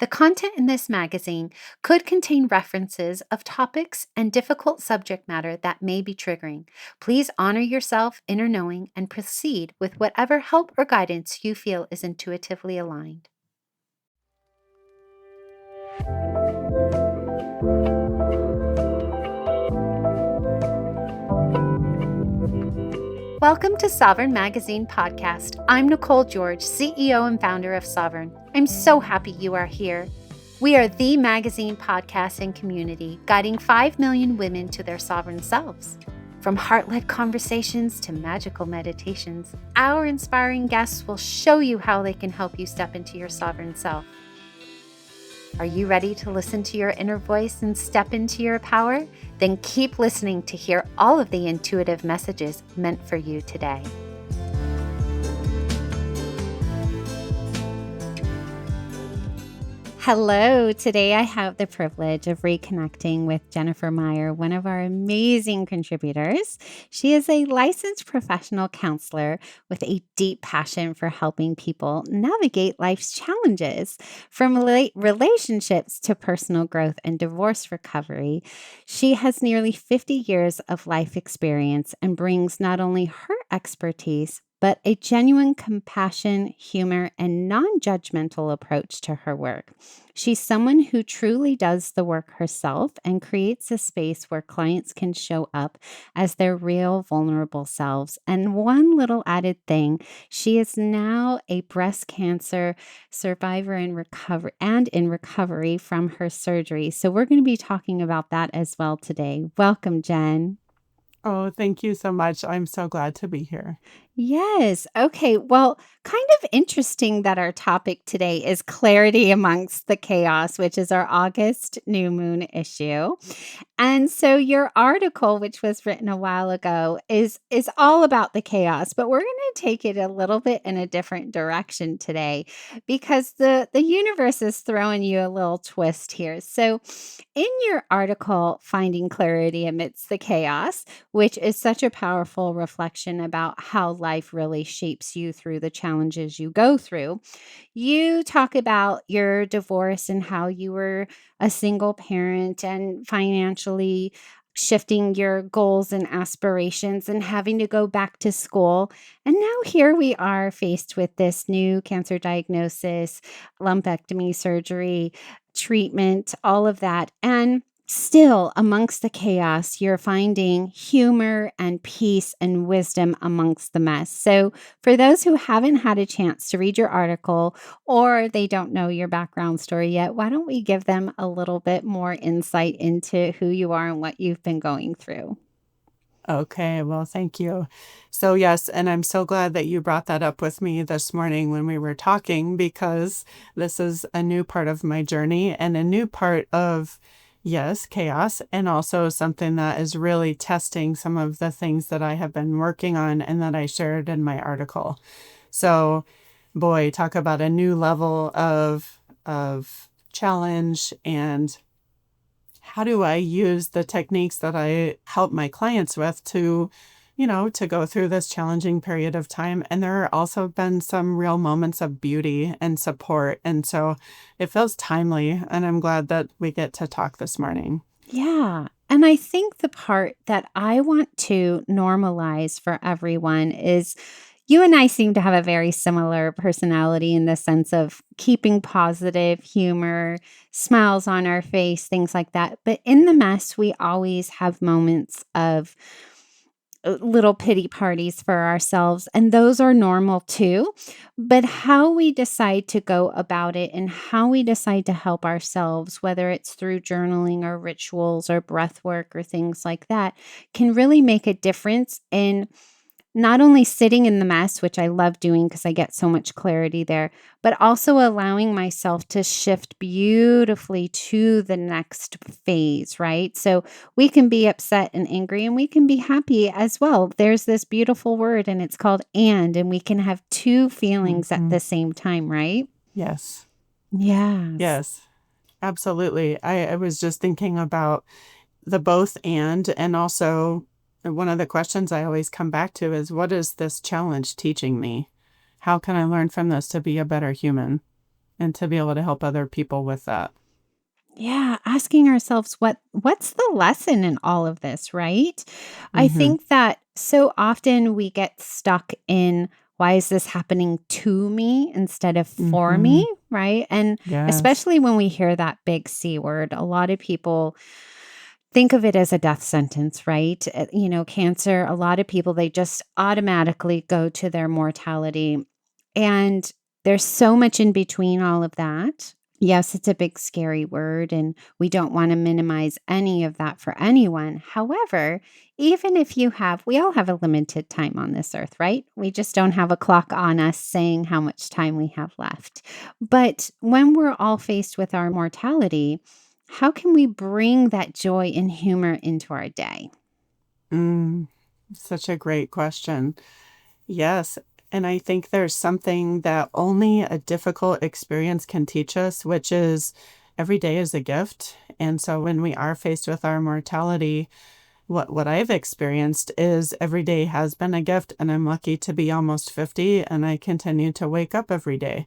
The content in this magazine could contain references of topics and difficult subject matter that may be triggering. Please honor yourself, inner knowing, and proceed with whatever help or guidance you feel is intuitively aligned. Welcome to Sovereign Magazine Podcast. I'm Nicole George, CEO and founder of Sovereign. I'm so happy you are here. We are the magazine podcast and community guiding 5 million women to their sovereign selves. From heart-led conversations to magical meditations, our inspiring guests will show you how they can help you step into your sovereign self. Are you ready to listen to your inner voice and step into your power? Then keep listening to hear all of the intuitive messages meant for you today. Hello, today I have the privilege of reconnecting with Jennifer Meyer, one of our amazing contributors. She is a licensed professional counselor with a deep passion for helping people navigate life's challenges. From relationships to personal growth and divorce recovery, she has nearly 50 years of life experience and brings not only her expertise, but a genuine compassion, humor, and non-judgmental approach to her work. She's someone who truly does the work herself and creates a space where clients can show up as their real vulnerable selves. And one little added thing, she is now a breast cancer survivor in recovery from her surgery. So we're going to be talking about that as well today. Welcome, Jen. Oh, thank you so much. I'm so glad to be here. Yes. Okay. Well, kind of interesting that our topic today is clarity amongst the chaos, which is our August new moon issue. And so your article, which was written a while ago, is all about the chaos, but we're going to take it a little bit in a different direction today because the universe is throwing you a little twist here. So in your article, Finding Clarity Amidst the Chaos, which is such a powerful reflection about how life really shapes you through the challenges you go through, you talk about your divorce and how you were a single parent and financially shifting your goals and aspirations and having to go back to school. And now here we are faced with this new cancer diagnosis, lumpectomy surgery, treatment, all of that. And still, amongst the chaos, you're finding humor and peace and wisdom amongst the mess. So, for those who haven't had a chance to read your article or they don't know your background story yet, why don't we give them a little bit more insight into who you are and what you've been going through? Okay, well, thank you. So, yes, and I'm so glad that you brought that up with me this morning when we were talking, because this is a new part of my journey and a new part of, yes, chaos, and also something that is really testing some of the things that I have been working on and that I shared in my article. So, boy, talk about a new level of challenge, and how do I use the techniques that I help my clients with to, to go through this challenging period of time. And there are also been some real moments of beauty and support. And so it feels timely, and I'm glad that we get to talk this morning. Yeah. And I think the part that I want to normalize for everyone is you and I seem to have a very similar personality in the sense of keeping positive humor, smiles on our face, things like that. But in the mess, we always have moments of little pity parties for ourselves, and those are normal too. But how we decide to go about it and how we decide to help ourselves, whether it's through journaling or rituals or breath work or things like that, can really make a difference in not only sitting in the mess, which I love doing because I get so much clarity there, but also allowing myself to shift beautifully to the next phase, right? So we can be upset and angry and we can be happy as well. There's this beautiful word and it's called and we can have two feelings at the same time, right? Yes. Yes. Yes, absolutely. I was just thinking about the both and also one of the questions I always come back to is, what is this challenge teaching me? How can I learn from this to be a better human? and to be able to help other people with that. Yeah, asking ourselves what's the lesson in all of this, right? I Mm-hmm. think that so often we get stuck in why is this happening to me instead of for Mm-hmm. me, right? And Yes. especially when we hear that big C word, a lot of people think of it as a death sentence, right? Cancer, a lot of people they just automatically go to their mortality. And there's so much in between all of that. Yes, it's a big, scary word, and we don't want to minimize any of that for anyone. However, even if we all have a limited time on this earth, right? We just don't have a clock on us saying how much time we have left. But when we're all faced with our mortality, how can we bring that joy and humor into our day? Mm, such a great question. Yes. And I think there's something that only a difficult experience can teach us, which is every day is a gift. And so when we are faced with our mortality, what I've experienced is every day has been a gift, and I'm lucky to be almost 50 and I continue to wake up every day.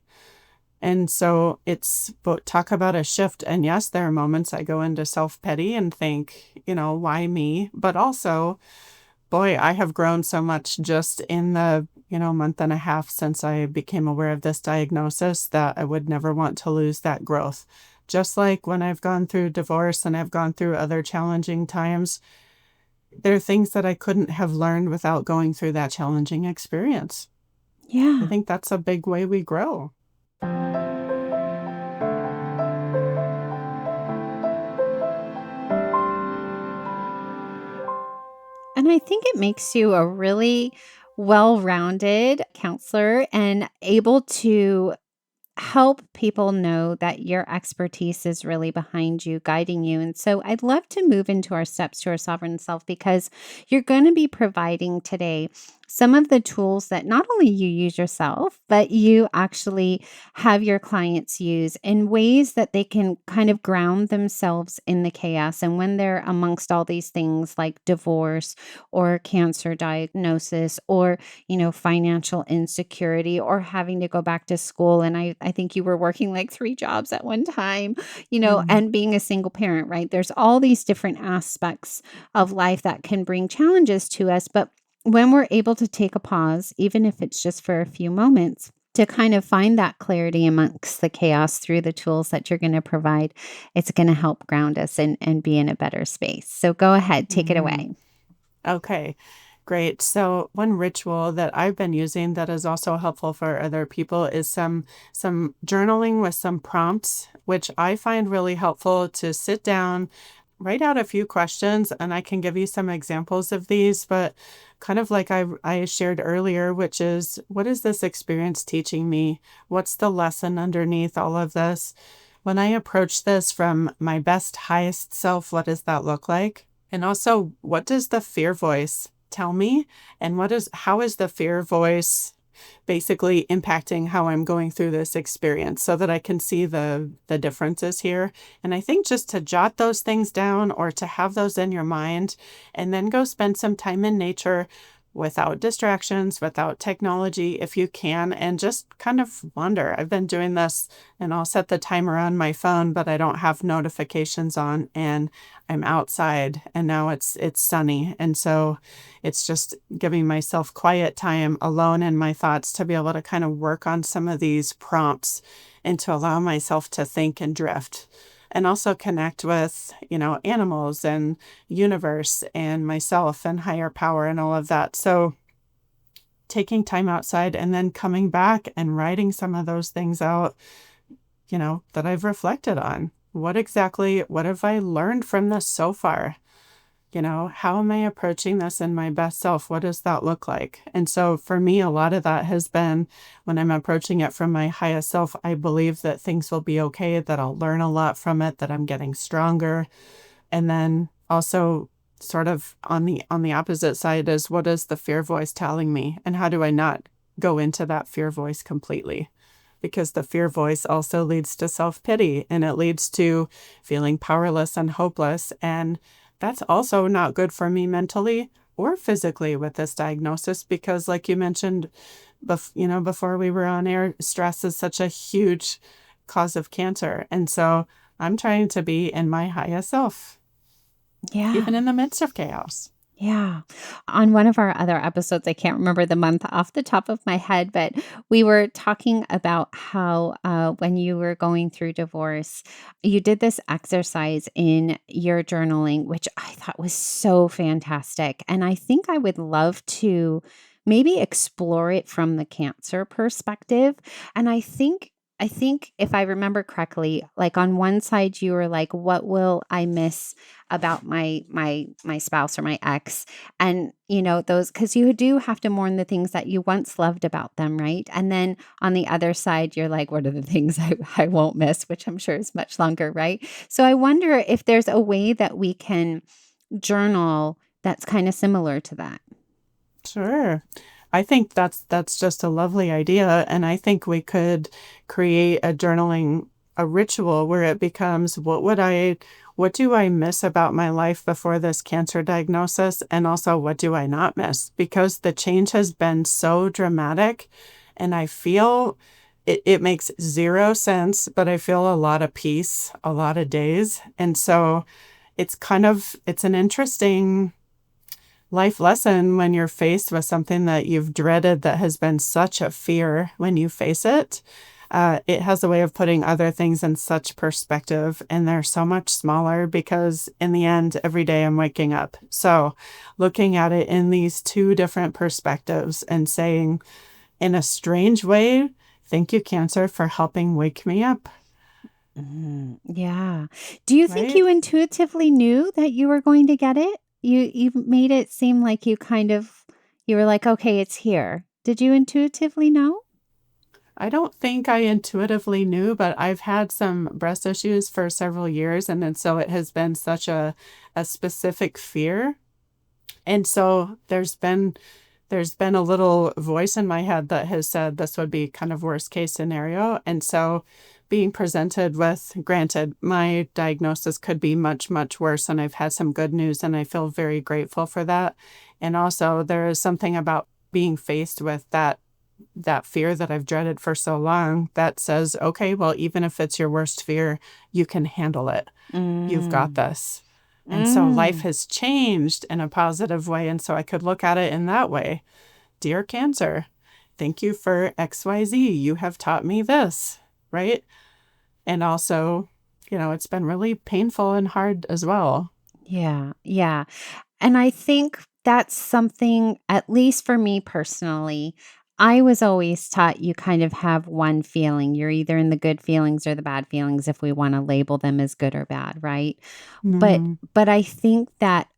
And so it's but talk about a shift. And yes, there are moments I go into self-pity and think, why me? But also, boy, I have grown so much just in the, month and a half since I became aware of this diagnosis that I would never want to lose that growth. Just like when I've gone through divorce and I've gone through other challenging times, there are things that I couldn't have learned without going through that challenging experience. I Yeah. think that's a big way we grow. And I think it makes you a really well rounded counselor and able to help people know that your expertise is really behind you, guiding you. And so I'd love to move into our steps to our sovereign self because you're going to be providing today some of the tools that not only you use yourself, but you actually have your clients use in ways that they can kind of ground themselves in the chaos. And when they're amongst all these things like divorce or cancer diagnosis or financial insecurity or having to go back to school. And I think you were working like three jobs at one time, Mm, and being a single parent, right? There's all these different aspects of life that can bring challenges to us. But when we're able to take a pause, even if it's just for a few moments, to kind of find that clarity amongst the chaos through the tools that you're going to provide, it's going to help ground us and be in a better space. So go ahead, take it mm. away. Okay, great. So one ritual that I've been using that is also helpful for other people is some journaling with some prompts, which I find really helpful to sit down, write out a few questions, and I can give you some examples of these, but kind of like I shared earlier, which is what is this experience teaching me? What's the lesson underneath all of this? When I approach this from my best, highest self, what does that look like? And also, what does the fear voice tell me? And how is the fear voice basically impacting how I'm going through this experience so that I can see the differences here? And I think just to jot those things down or to have those in your mind and then go spend some time in nature without distractions, without technology, if you can, and just kind of wander. I've been doing this and I'll set the timer on my phone, but I don't have notifications on and I'm outside and now it's sunny. And so it's just giving myself quiet time alone in my thoughts to be able to kind of work on some of these prompts and to allow myself to think and drift and also connect with, animals and universe and myself and higher power and all of that. So taking time outside and then coming back and writing some of those things out, that I've reflected on. What have I learned from this so far? How am I approaching this in my best self? What does that look like? And so for me, a lot of that has been when I'm approaching it from my highest self, I believe that things will be okay, that I'll learn a lot from it, that I'm getting stronger. And then also sort of on the opposite side is what is the fear voice telling me? And how do I not go into that fear voice completely? Because the fear voice also leads to self-pity and it leads to feeling powerless and hopeless. And that's also not good for me mentally or physically with this diagnosis because like you mentioned before we were on air, stress is such a huge cause of cancer. And so I'm trying to be in my highest self, Yeah. even in the midst of chaos. Yeah. On one of our other episodes, I can't remember the month off the top of my head, but we were talking about how when you were going through divorce, you did this exercise in your journaling, which I thought was so fantastic. And I think I would love to maybe explore it from the cancer perspective. And I think if I remember correctly, like on one side you were like, what will I miss about my spouse or my ex? And those, because you do have to mourn the things that you once loved about them, right? And then on the other side you're like, what are the things I won't miss, which I'm sure is much longer, right? So I wonder if there's a way that we can journal that's kind of similar to that. Sure. I think that's just a lovely idea. And I think we could create a ritual where it becomes what do I miss about my life before this cancer diagnosis? And also what do I not miss? Because the change has been so dramatic and I feel it makes zero sense, but I feel a lot of peace, a lot of days. And so it's an interesting life lesson when you're faced with something that you've dreaded that has been such a fear when you face it. It has a way of putting other things in such perspective, and they're so much smaller because, in the end, every day I'm waking up. So, looking at it in these two different perspectives and saying, in a strange way, thank you, Cancer, for helping wake me up, Yeah. Do you think right? you intuitively knew that you were going to get it? You made it seem like you were like, okay, it's here. Did you intuitively know? I don't think I intuitively knew, but I've had some breast issues for several years. And then so it has been such a specific fear. And so there's been a little voice in my head that has said this would be kind of worst case scenario. And so being presented with, granted, my diagnosis could be much, much worse. And I've had some good news and I feel very grateful for that. And also there is something about being faced with that fear that I've dreaded for so long that says, okay, well, even if it's your worst fear, you can handle it. You've got Mm. this. And so life Mm. has changed in a positive way. And so I could look at it in that way. Dear Cancer, thank you for XYZ. You have taught me this, right? And also, it's been really painful and hard as well. Yeah. Yeah. And I think that's something, at least for me personally, I was always taught you kind of have one feeling. You're either in the good feelings or the bad feelings, if we want to label them as good or bad, right? But Mm-hmm. but I think that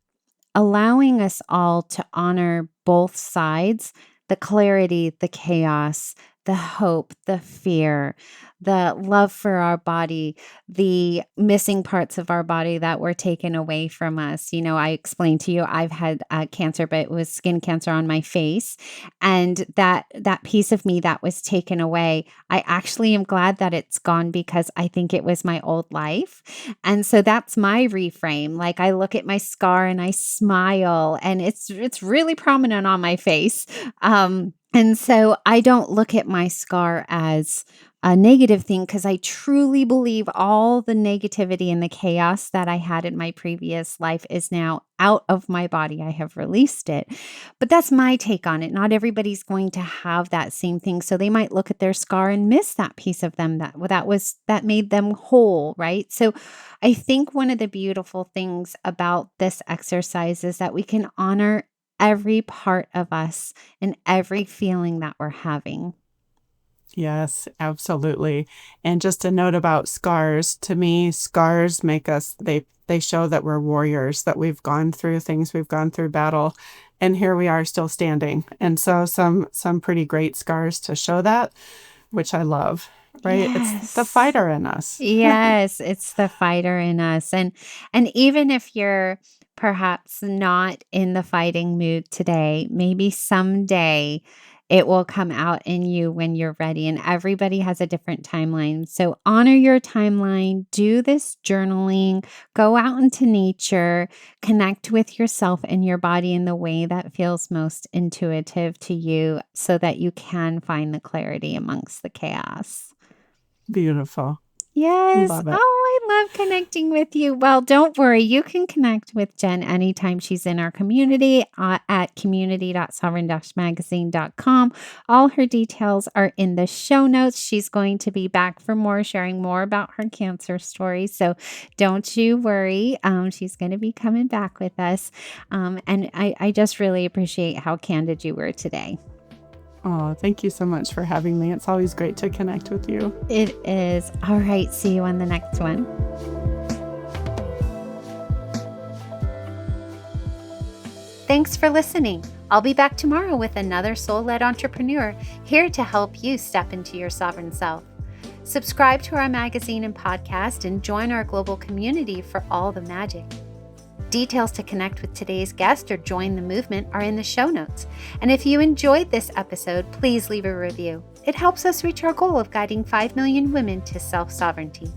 allowing us all to honor both sides, the clarity, the chaos, the hope, the fear, the love for our body, the missing parts of our body that were taken away from us. I explained to you I've had cancer, but it was skin cancer on my face, and that piece of me that was taken away, I actually am glad that it's gone because I think it was my old life. And so that's my reframe. Like I look at my scar and I smile, and it's really prominent on my face. And so I don't look at my scar as a negative thing because I truly believe all the negativity and the chaos that I had in my previous life is now out of my body. I have released it. But that's my take on it. Not everybody's going to have that same thing. So they might look at their scar and miss that piece of them that made them whole, right? So I think one of the beautiful things about this exercise is that we can honor every part of us and every feeling that we're having. Yes, absolutely. And just a note about scars. To me, scars make us they show that we're warriors, that we've gone through things, we've gone through battle, and here we are still standing. And so some pretty great scars to show that, which I love, right? It's the Yes. fighter in us. Yes, it's the fighter in us. And even if you're perhaps not in the fighting mood today, maybe someday it will come out in you when you're ready. And everybody has a different timeline. So honor your timeline, do this journaling, go out into nature, connect with yourself and your body in the way that feels most intuitive to you so that you can find the clarity amongst the chaos. Beautiful. Yes. Love it. Oh, I love connecting with you. Well, don't worry. You can connect with Jen anytime she's in our community at community.sovereign-magazine.com. All her details are in the show notes. She's going to be back for more, sharing more about her cancer story. So don't you worry. She's going to be coming back with us. And I just really appreciate how candid you were today. Oh, thank you so much for having me. It's always great to connect with you. It is. All right. See you on the next one. Thanks for listening. I'll be back tomorrow with another soul-led entrepreneur here to help you step into your sovereign self. Subscribe to our magazine and podcast and join our global community for all the magic. Details to connect with today's guest or join the movement are in the show notes. And if you enjoyed this episode, please leave a review. It helps us reach our goal of guiding 5 million women to self-sovereignty.